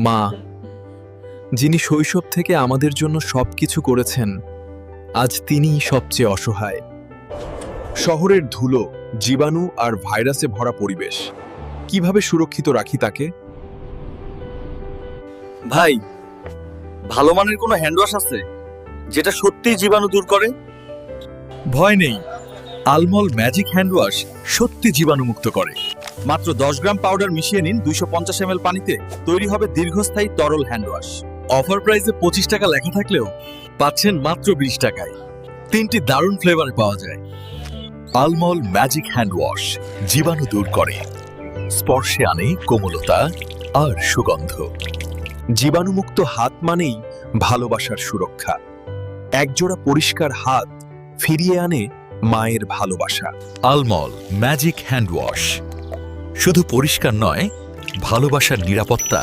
মা, যিনি শৈশব থেকে আমাদের জন্য সবকিছু করেছেন, আজ তিনিই সবচেয়ে অসহায়। শহরের ধুলো, জীবাণু আর ভাইরাসে ভরা পরিবেশ, কিভাবে সুরক্ষিত রাখি তাকে? ভাই, ভালো মানের কোনো হ্যান্ড ওয়াশ আছে যেটা সত্যিই জীবাণু দূর করে? ভয় নেই, আলমল ম্যাজিক হ্যান্ড ওয়াশ সত্যি জীবাণুমুক্ত করে। মাত্র 10 গ্রাম পাউডার মিশিয়ে নিন 250 ml পানিতে, তৈরি হবে দীর্ঘস্থায়ী তরল হ্যান্ড ওয়াশ। অফার প্রাইসে 25 টাকা লেখা থাকলেও পাচ্ছেন মাত্র 20 টাকায়। 3টি দারুণ ফ্লেভারে পাওয়া যায়। আলমল ম্যাজিক হ্যান্ড ওয়াশ জীবাণু দূর করে, স্পর্শে আনে কোমলতা আর সুগন্ধ। জীবাণুমুক্ত হাত মানেই ভালোবাসার সুরক্ষা। একজোড়া পরিষ্কার হাত ফিরিয়ে আনে মায়ের ভালোবাসা। আলমল ম্যাজিক হ্যান্ড ওয়াশ শুধু পরিষ্কার নয়, ভালোবাসার নিরাপত্তা